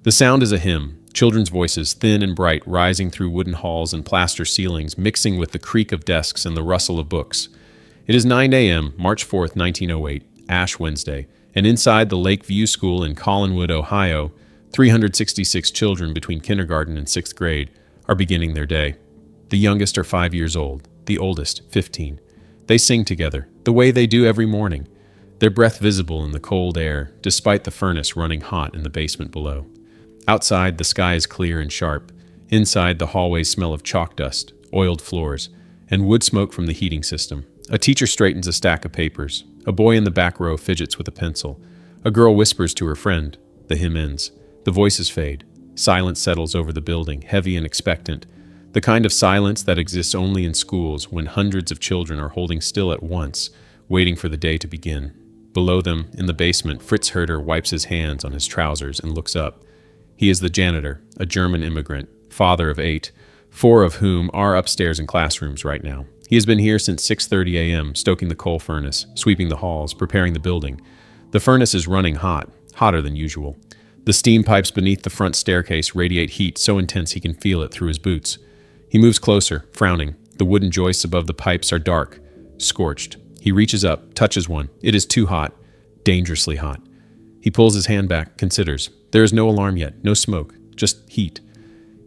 The sound is a hymn, children's voices, thin and bright, rising through wooden halls and plaster ceilings, mixing with the creak of desks and the rustle of books. It is 9 a.m., March 4th, 1908, Ash Wednesday, and inside the Lakeview School in Collinwood, Ohio, 366 children between kindergarten and 6th grade are beginning their day. The youngest are 5 years old, the oldest 15. They sing together, the way they do every morning, their breath visible in the cold air, despite the furnace running hot in the basement below. Outside, the sky is clear and sharp. Inside, the hallways smell of chalk dust, oiled floors, and wood smoke from the heating system. A teacher straightens a stack of papers. A boy in the back row fidgets with a pencil. A girl whispers to her friend. The hymn ends. The voices fade. Silence settles over the building, heavy and expectant. The kind of silence that exists only in schools when hundreds of children are holding still at once, waiting for the day to begin. Below them, in the basement, Fritz Herder wipes his hands on his trousers and looks up. He is the janitor, a German immigrant, father of 8, 4 of whom are upstairs in classrooms right now. He has been here since 6:30 a.m., stoking the coal furnace, sweeping the halls, preparing the building. The furnace is running hot, hotter than usual. The steam pipes beneath the front staircase radiate heat so intense he can feel it through his boots. He moves closer, frowning. The wooden joists above the pipes are dark, scorched. He reaches up, touches one. It is too hot, dangerously hot. He pulls his hand back, considers. There is no alarm yet, no smoke, just heat.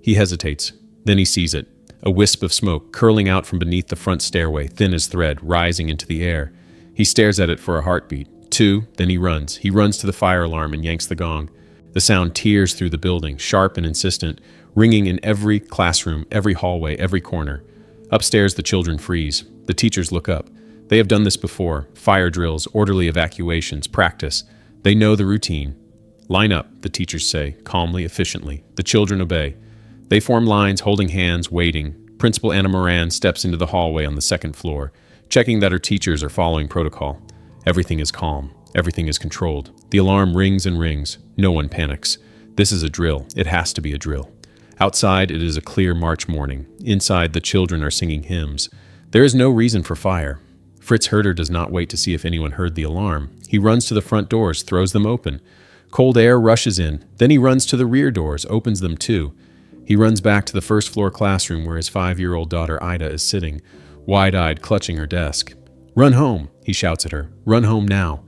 He hesitates. Then he sees it. A wisp of smoke curling out from beneath the front stairway, thin as thread, rising into the air. He stares at it for a heartbeat. 2, then he runs. He runs to the fire alarm and yanks the gong. The sound tears through the building, sharp and insistent, ringing in every classroom, every hallway, every corner. Upstairs, the children freeze. The teachers look up. They have done this before. Fire drills, orderly evacuations, practice. They know the routine. Line up, the teachers say, calmly, efficiently. The children obey. They form lines, holding hands, waiting. Principal Anna Moran steps into the hallway on the 2nd floor, checking that her teachers are following protocol. Everything is calm. Everything is controlled. The alarm rings and rings. No one panics. This is a drill. It has to be a drill. Outside, it is a clear March morning. Inside, the children are singing hymns. There is no reason for fire. Fritz Herder does not wait to see if anyone heard the alarm. He runs to the front doors, throws them open. Cold air rushes in. Then he runs to the rear doors, opens them too. He runs back to the 1st floor classroom where his 5-year-old daughter Ida is sitting, wide-eyed, clutching her desk. "Run home," he shouts at her. "Run home now."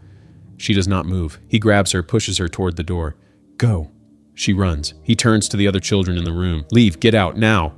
She does not move. He grabs her, pushes her toward the door. "Go." She runs. He turns to the other children in the room. "Leave, get out, now."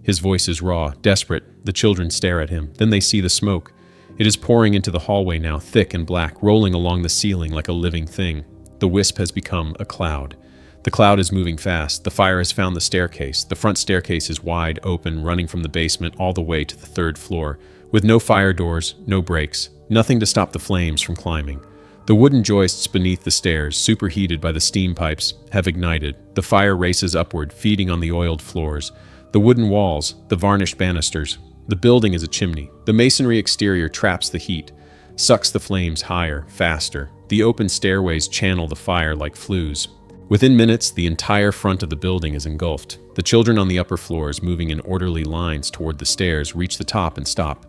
His voice is raw, desperate. The children stare at him. Then they see the smoke. It is pouring into the hallway now, thick and black, rolling along the ceiling like a living thing. The wisp has become a cloud. The cloud is moving fast. The fire has found the staircase. The front staircase is wide open, running from the basement all the way to the 3rd floor, with no fire doors, no brakes, nothing to stop the flames from climbing. The wooden joists beneath the stairs, superheated by the steam pipes, have ignited. The fire races upward, feeding on the oiled floors, the wooden walls, the varnished banisters. The building is a chimney. The masonry exterior traps the heat, sucks the flames higher, faster. The open stairways channel the fire like flues. Within minutes, the entire front of the building is engulfed. The children on the upper floors, moving in orderly lines toward the stairs, reach the top and stop.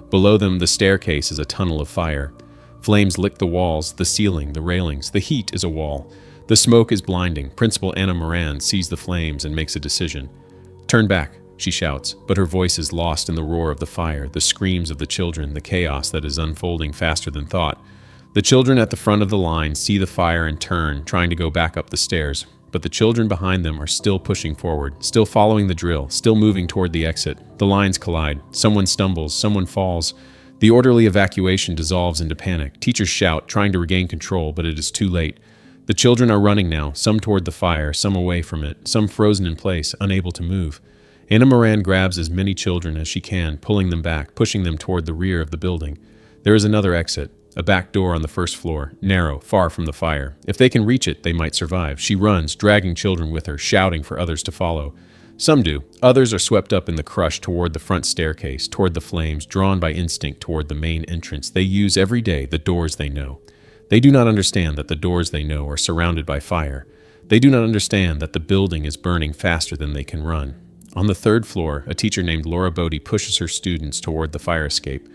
Below them, the staircase is a tunnel of fire. Flames lick the walls, the ceiling, the railings. The heat is a wall. The smoke is blinding. Principal Anna Moran sees the flames and makes a decision. "Turn back," she shouts, but her voice is lost in the roar of the fire, the screams of the children, the chaos that is unfolding faster than thought. The children at the front of the line see the fire and turn, trying to go back up the stairs. But the children behind them are still pushing forward, still following the drill, still moving toward the exit. The lines collide. Someone stumbles, someone falls. The orderly evacuation dissolves into panic. Teachers shout, trying to regain control, but it is too late. The children are running now, some toward the fire, some away from it, some frozen in place, unable to move. Anna Moran grabs as many children as she can, pulling them back, pushing them toward the rear of the building. There is another exit. A back door on the 1st floor, narrow, far from the fire. If they can reach it, they might survive. She runs, dragging children with her, shouting for others to follow. Some do. Others are swept up in the crush toward the front staircase, toward the flames, drawn by instinct toward the main entrance they use every day, the doors they know. They do not understand that the doors they know are surrounded by fire. They do not understand that the building is burning faster than they can run. On the 3rd floor, a teacher named Laura Bodie pushes her students toward the fire escape.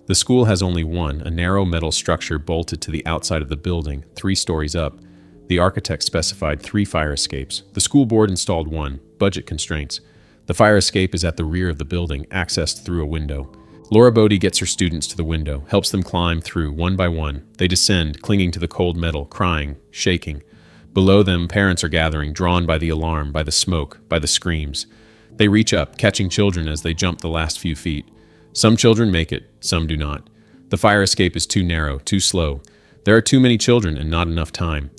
The school has only one, a narrow metal structure bolted to the outside of the building, 3 stories up. The architect specified 3 fire escapes. The school board installed 1. Budget constraints. The fire escape is at the rear of the building, accessed through a window. Laura Bodie gets her students to the window, helps them climb through one by one. They descend, clinging to the cold metal, crying, shaking. Below them, parents are gathering, drawn by the alarm, by the smoke, by the screams. They reach up, catching children as they jump the last few feet. Some children make it, some do not. The fire escape is too narrow, too slow. There are too many children and not enough time.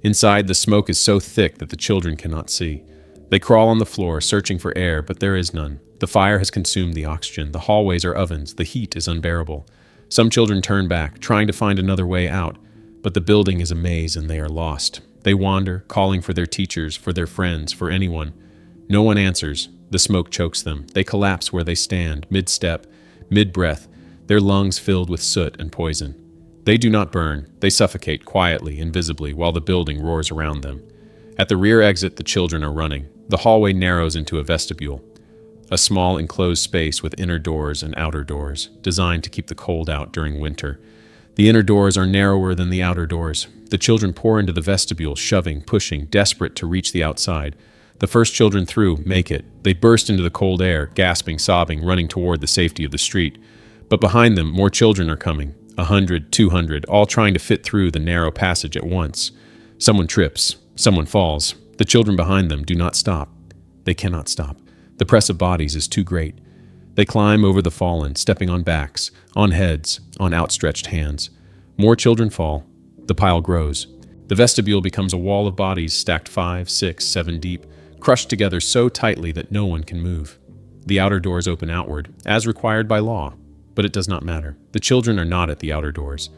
Inside, the smoke is so thick that the children cannot see. They crawl on the floor, searching for air, but there is none. The fire has consumed the oxygen. The hallways are ovens. The heat is unbearable. Some children turn back, trying to find another way out, but the building is a maze and they are lost. They wander, calling for their teachers, for their friends, for anyone. No one answers. The smoke chokes them. They collapse where they stand, mid-step, mid-breath, their lungs filled with soot and poison. They do not burn. They suffocate quietly, invisibly, while the building roars around them. At the rear exit, the children are running. The hallway narrows into a vestibule, a small enclosed space with inner doors and outer doors, designed to keep the cold out during winter. The inner doors are narrower than the outer doors. The children pour into the vestibule, shoving, pushing, desperate to reach the outside. The first children through make it. They burst into the cold air, gasping, sobbing, running toward the safety of the street. But behind them, more children are coming. 100, 200, all trying to fit through the narrow passage at once. Someone trips. Someone falls. The children behind them do not stop. They cannot stop. The press of bodies is too great. They climb over the fallen, stepping on backs, on heads, on outstretched hands. More children fall. The pile grows. The vestibule becomes a wall of bodies stacked 5, 6, 7 deep, crushed together so tightly that no one can move. The outer doors open outward, as required by law. But it does not matter. The children are not at the outer doors.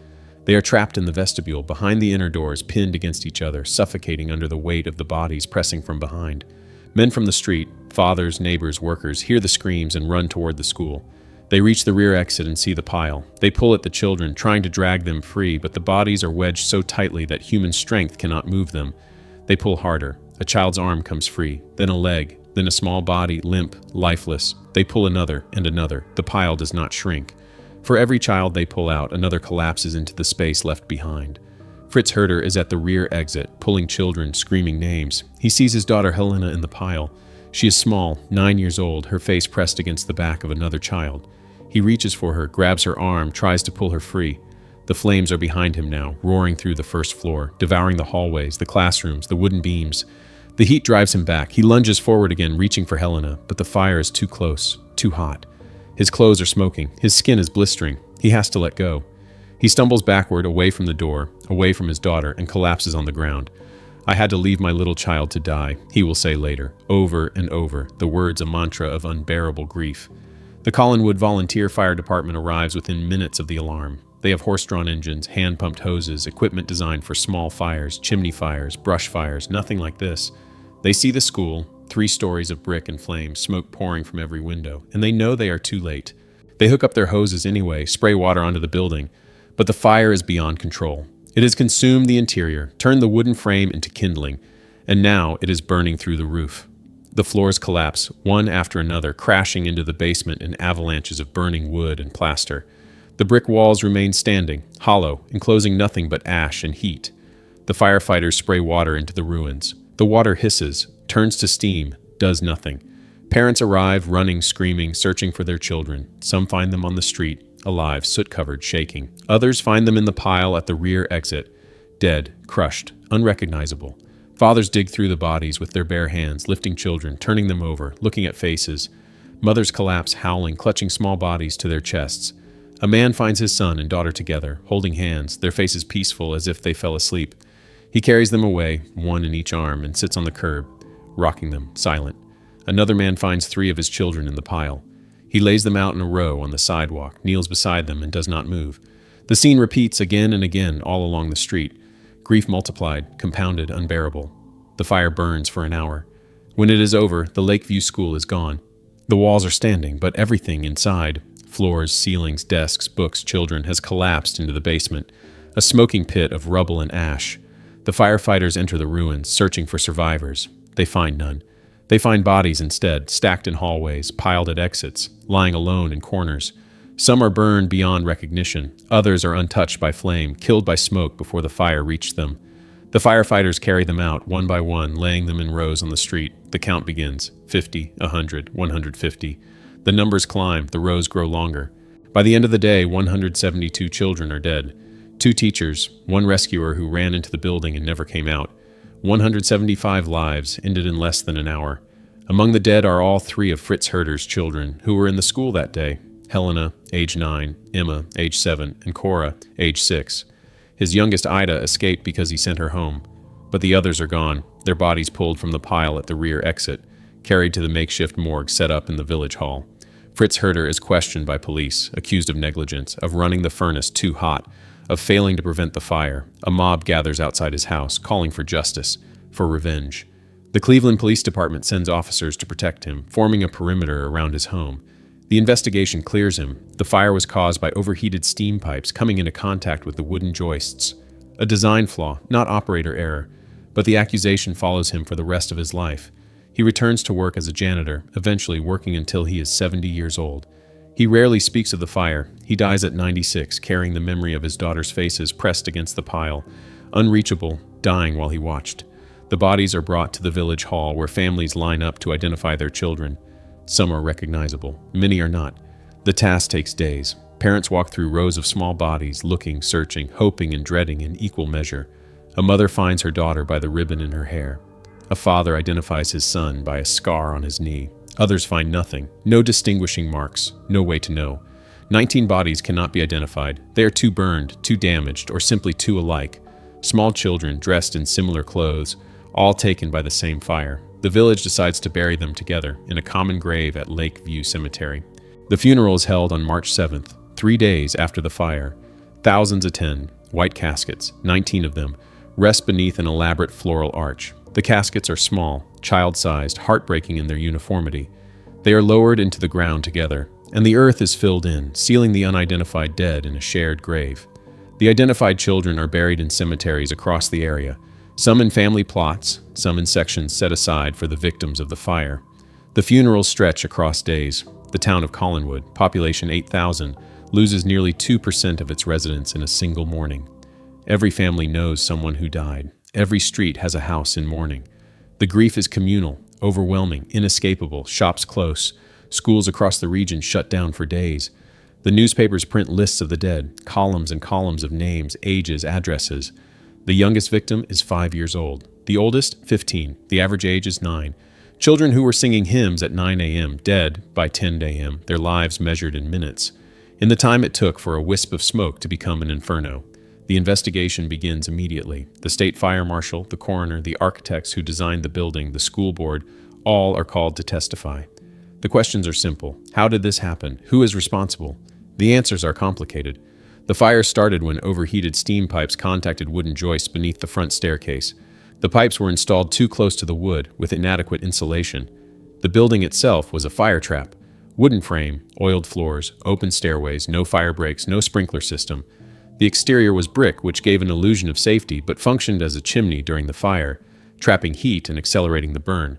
They are trapped in the vestibule, behind the inner doors, pinned against each other, suffocating under the weight of the bodies pressing from behind. Men from the street, fathers, neighbors, workers, hear the screams and run toward the school. They reach the rear exit and see the pile. They pull at the children, trying to drag them free, but the bodies are wedged so tightly that human strength cannot move them. They pull harder. A child's arm comes free, then a leg, then a small body, limp, lifeless. They pull another and another. The pile does not shrink. For every child they pull out, another collapses into the space left behind. Fritz Herder is at the rear exit, pulling children, screaming names. He sees his daughter Helena in the pile. She is small, 9 years old, her face pressed against the back of another child. He reaches for her, grabs her arm, tries to pull her free. The flames are behind him now, roaring through the first floor, devouring the hallways, the classrooms, the wooden beams. The heat drives him back. He lunges forward again, reaching for Helena, but the fire is too close, too hot. His clothes are smoking. His skin is blistering. He has to let go. He stumbles backward, away from the door, away from his daughter, and collapses on the ground. I had to leave my little child to die, he will say later, over and over, the words a mantra of unbearable grief. The Collinwood Volunteer Fire Department arrives within minutes of the alarm. They have horse-drawn engines, hand-pumped hoses, equipment designed for small fires, chimney fires, brush fires, nothing like this. They see the school, 3 stories of brick and flame, smoke pouring from every window, and they know they are too late. They hook up their hoses anyway, spray water onto the building, but the fire is beyond control. It has consumed the interior, turned the wooden frame into kindling, and now it is burning through the roof. The floors collapse, one after another, crashing into the basement in avalanches of burning wood and plaster. The brick walls remain standing, hollow, enclosing nothing but ash and heat. The firefighters spray water into the ruins. The water hisses, turns to steam, does nothing. Parents arrive, running, screaming, searching for their children. Some find them on the street, alive, soot-covered, shaking. Others find them in the pile at the rear exit, dead, crushed, unrecognizable. Fathers dig through the bodies with their bare hands, lifting children, turning them over, looking at faces. Mothers collapse, howling, clutching small bodies to their chests. A man finds his son and daughter together, holding hands, their faces peaceful as if they fell asleep. He carries them away, one in each arm, and sits on the curb, rocking them, silent. Another man finds 3 of his children in the pile. He lays them out in a row on the sidewalk, kneels beside them, and does not move. The scene repeats again and again all along the street. Grief multiplied, compounded, unbearable. The fire burns for an hour. When it is over, the Lakeview School is gone. The walls are standing, but everything inside, floors, ceilings, desks, books, children, has collapsed into the basement, a smoking pit of rubble and ash. The firefighters enter the ruins, searching for survivors. They find none. They find bodies instead, stacked in hallways, piled at exits, lying alone in corners. Some are burned beyond recognition. Others are untouched by flame, killed by smoke before the fire reached them. The firefighters carry them out, one by one, laying them in rows on the street. The count begins. 50, 100, 150. The numbers climb, the rows grow longer. By the end of the day, 172 children are dead. 2 teachers, 1 rescuer who ran into the building and never came out. 175 lives ended in less than an hour. Among the dead are all 3 of Fritz Herder's children who were in the school that day. Helena, age 9, Emma, age 7, and Cora, age 6. His youngest Ida escaped because he sent her home. But the others are gone, their bodies pulled from the pile at the rear exit, carried to the makeshift morgue set up in the village hall. Fritz Herder is questioned by police, accused of negligence, of running the furnace too hot, of failing to prevent the fire. A mob gathers outside his house, calling for justice, for revenge. The Cleveland Police Department sends officers to protect him, forming a perimeter around his home. The investigation clears him. The fire was caused by overheated steam pipes coming into contact with the wooden joists. A design flaw, not operator error, but the accusation follows him for the rest of his life. He returns to work as a janitor, eventually working until he is 70 years old. He rarely speaks of the fire. He dies at 96, carrying the memory of his daughter's faces pressed against the pile, unreachable, dying while he watched. The bodies are brought to the village hall where families line up to identify their children. Some are recognizable, many are not. The task takes days. Parents walk through rows of small bodies, looking, searching, hoping, and dreading in equal measure. A mother finds her daughter by the ribbon in her hair. A father identifies his son by a scar on his knee. Others find nothing, no distinguishing marks, no way to know. 19 bodies cannot be identified. They are too burned, too damaged, or simply too alike. Small children dressed in similar clothes, all taken by the same fire. The village decides to bury them together in a common grave at Lakeview Cemetery. The funeral is held on March 7th, 3 days after the fire. Thousands attend. White caskets, 19 of them, rest beneath an elaborate floral arch. The caskets are small, child-sized, heartbreaking in their uniformity. They are lowered into the ground together, and the earth is filled in, sealing the unidentified dead in a shared grave. The identified children are buried in cemeteries across the area, some in family plots, some in sections set aside for the victims of the fire. The funerals stretch across days. The town of Collinwood, population 8,000, loses nearly 2% of its residents in a single morning. Every family knows someone who died. Every street has a house in mourning. The grief is communal, overwhelming, inescapable, shops close. Schools across the region shut down for days. The newspapers print lists of the dead, columns and columns of names, ages, addresses. The youngest victim is 5 years old. The oldest, 15. The average age is 9. Children who were singing hymns at 9 a.m., dead by 10 a.m., their lives measured in minutes. In the time it took for a wisp of smoke to become an inferno. The investigation begins immediately. The state fire marshal, the coroner, the architects who designed the building, the school board, all are called to testify. The questions are simple. How did this happen? Who is responsible? The answers are complicated. The fire started when overheated steam pipes contacted wooden joists beneath the front staircase. The pipes were installed too close to the wood, with inadequate insulation. The building itself was a fire trap. Wooden frame, oiled floors, open stairways, no fire breaks, no sprinkler system. The exterior was brick, which gave an illusion of safety but functioned as a chimney during the fire, trapping heat and accelerating the burn.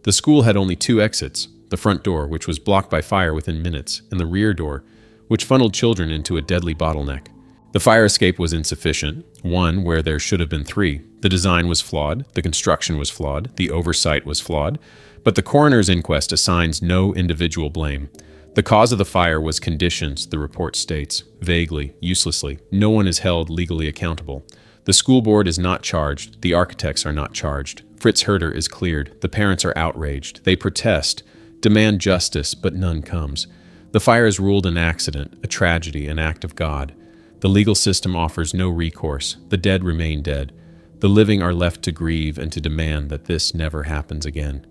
The school had only 2 exits, the front door, which was blocked by fire within minutes, and the rear door, which funneled children into a deadly bottleneck. The fire escape was insufficient, one where there should have been 3. The design was flawed, the construction was flawed, the oversight was flawed, but the coroner's inquest assigns no individual blame. The cause of the fire was conditions, the report states, vaguely, uselessly. No one is held legally accountable. The school board is not charged. The architects are not charged. Fritz Herder is cleared. The parents are outraged. They protest, demand justice, but none comes. The fire is ruled an accident, a tragedy, an act of God. The legal system offers no recourse. The dead remain dead. The living are left to grieve and to demand that this never happens again.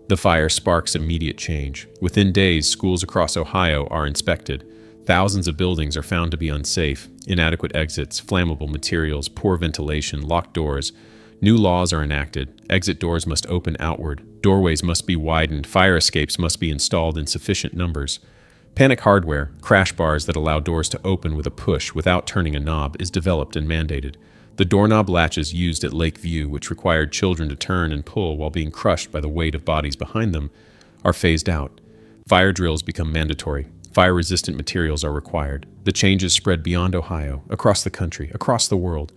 The fire sparks immediate change. Within days, schools across Ohio are inspected. Thousands of buildings are found to be unsafe. Inadequate exits, flammable materials, poor ventilation, locked doors. New laws are enacted. Exit doors must open outward. Doorways must be widened. Fire escapes must be installed in sufficient numbers. Panic hardware, crash bars that allow doors to open with a push without turning a knob, is developed and mandated. The doorknob latches used at Lakeview, which required children to turn and pull while being crushed by the weight of bodies behind them, are phased out. Fire drills become mandatory. Fire-resistant materials are required. The changes spread beyond Ohio, across the country, across the world.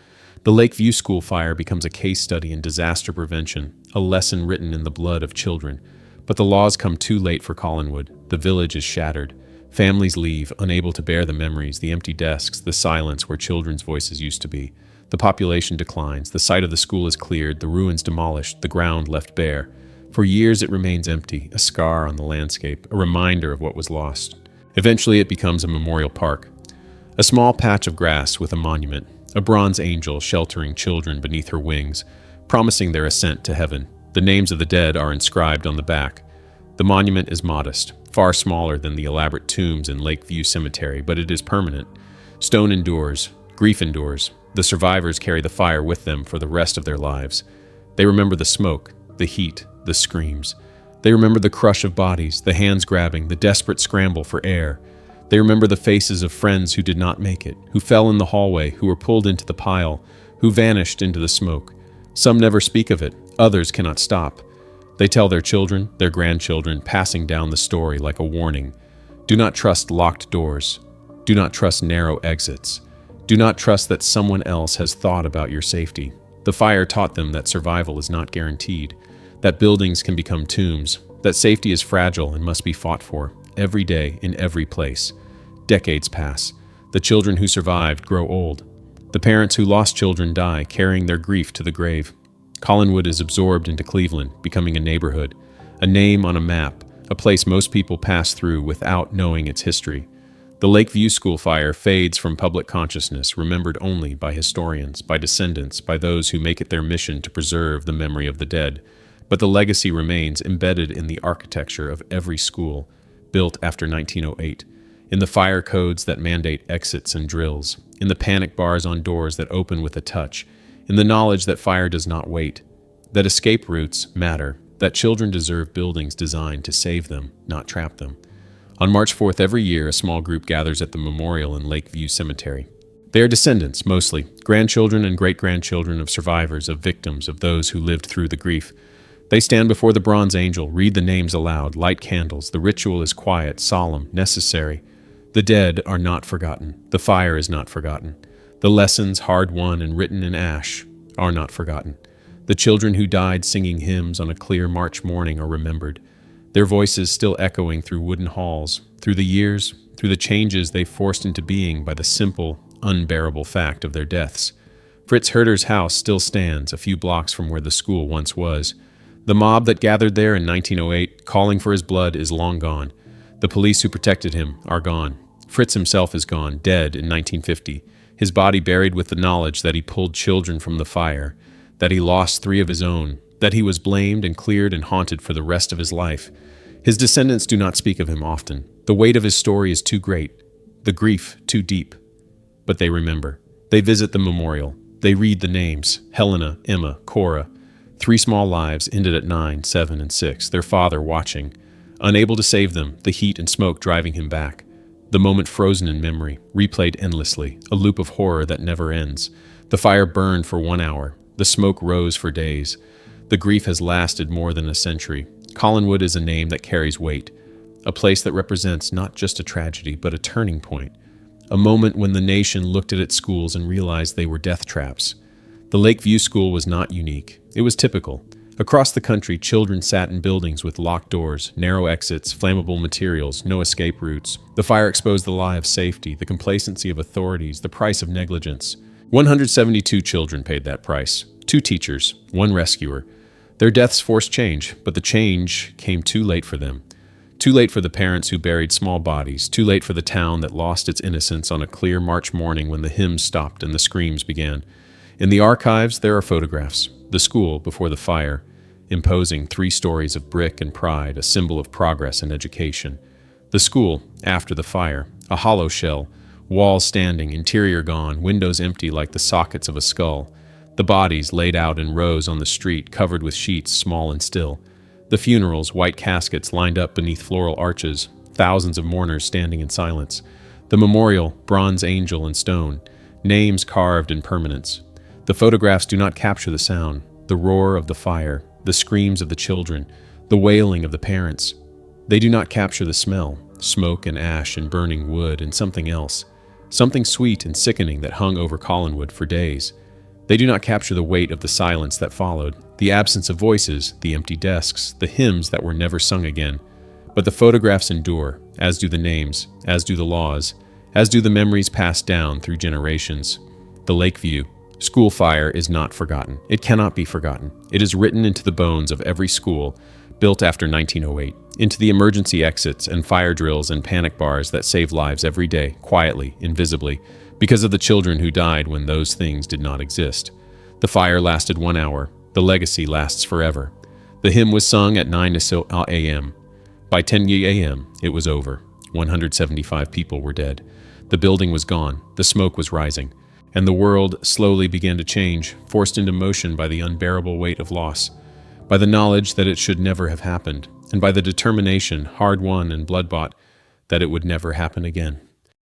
The Lakeview School fire becomes a case study in disaster prevention, a lesson written in the blood of children. But the laws come too late for Collinwood. The village is shattered. Families leave, unable to bear the memories, the empty desks, the silence where children's voices used to be. The population declines. The site of the school is cleared, the ruins demolished, the ground left bare. For years it remains empty, a scar on the landscape, a reminder of what was lost. Eventually it becomes a memorial park. A small patch of grass with a monument, a bronze angel sheltering children beneath her wings, promising their ascent to heaven. The names of the dead are inscribed on the back. The monument is modest, far smaller than the elaborate tombs in Lakeview Cemetery, but it is permanent. Stone endures, grief endures. The survivors carry the fire with them for the rest of their lives. They remember the smoke, the heat, the screams. They remember the crush of bodies, the hands grabbing, the desperate scramble for air. They remember the faces of friends who did not make it, who fell in the hallway, who were pulled into the pile, who vanished into the smoke. Some never speak of it, others cannot stop. They tell their children, their grandchildren, passing down the story like a warning. Do not trust locked doors. Do not trust narrow exits. Do not trust that someone else has thought about your safety. The fire taught them that survival is not guaranteed, that buildings can become tombs, that safety is fragile and must be fought for, every day, in every place. Decades pass. The children who survived grow old. The parents who lost children die, carrying their grief to the grave. Collinwood is absorbed into Cleveland, becoming a neighborhood, a name on a map, a place most people pass through without knowing its history. The Lakeview School fire fades from public consciousness, remembered only by historians, by descendants, by those who make it their mission to preserve the memory of the dead. But the legacy remains embedded in the architecture of every school built after 1908, in the fire codes that mandate exits and drills, in the panic bars on doors that open with a touch, in the knowledge that fire does not wait, that escape routes matter, that children deserve buildings designed to save them, not trap them. On March 4th every year, a small group gathers at the memorial in Lakeview Cemetery. They are descendants, mostly, grandchildren and great-grandchildren of survivors, of victims, of those who lived through the grief. They stand before the bronze angel, read the names aloud, light candles. The ritual is quiet, solemn, necessary. The dead are not forgotten. The fire is not forgotten. The lessons, hard-won and written in ash, are not forgotten. The children who died singing hymns on a clear March morning are remembered, their voices still echoing through wooden halls, through the years, through the changes they forced into being by the simple, unbearable fact of their deaths. Fritz Herder's house still stands a few blocks from where the school once was. The mob that gathered there in 1908, calling for his blood, is long gone. The police who protected him are gone. Fritz himself is gone, dead in 1950, his body buried with the knowledge that he pulled children from the fire, that he lost 3 of his own, that he was blamed and cleared and haunted for the rest of his life. His descendants do not speak of him often. The weight of his story is too great, the grief too deep. But they remember. They visit the memorial. They read the names: Helena, Emma, Cora. 3 small lives ended at 9, 7, and 6, their father watching. Unable to save them, the heat and smoke driving him back. The moment frozen in memory, replayed endlessly, a loop of horror that never ends. The fire burned for 1 hour. The smoke rose for days. The grief has lasted more than a century. Collinwood is a name that carries weight, a place that represents not just a tragedy, but a turning point, a moment when the nation looked at its schools and realized they were death traps. The Lakeview School was not unique. It was typical. Across the country, children sat in buildings with locked doors, narrow exits, flammable materials, no escape routes. The fire exposed the lie of safety, the complacency of authorities, the price of negligence. 172 children paid that price. 2 teachers, 1 rescuer. Their deaths forced change, but the change came too late for them. Too late for the parents who buried small bodies, too late for the town that lost its innocence on a clear March morning when the hymns stopped and the screams began. In the archives, there are photographs. The school, before the fire, imposing 3 stories of brick and pride, a symbol of progress and education. The school, after the fire, a hollow shell, walls standing, interior gone, windows empty like the sockets of a skull. The bodies laid out in rows on the street, covered with sheets, small and still. The funerals, white caskets lined up beneath floral arches, thousands of mourners standing in silence. The memorial, bronze angel and stone, names carved in permanence. The photographs do not capture the sound, the roar of the fire, the screams of the children, the wailing of the parents. They do not capture the smell, smoke and ash and burning wood and something else, something sweet and sickening that hung over Collinwood for days. They do not capture the weight of the silence that followed, the absence of voices, the empty desks, the hymns that were never sung again. But the photographs endure, as do the names, as do the laws, as do the memories passed down through generations. The Lakeview school fire is not forgotten. It cannot be forgotten. It is written into the bones of every school built after 1908, into the emergency exits and fire drills and panic bars that save lives every day, quietly, invisibly, because of the children who died when those things did not exist. The fire lasted 1 hour. The legacy lasts forever. The hymn was sung at 9 a.m. By 10 a.m., it was over. 175 people were dead. The building was gone. The smoke was rising. And the world slowly began to change, forced into motion by the unbearable weight of loss, by the knowledge that it should never have happened, and by the determination, hard-won and blood-bought, that it would never happen again.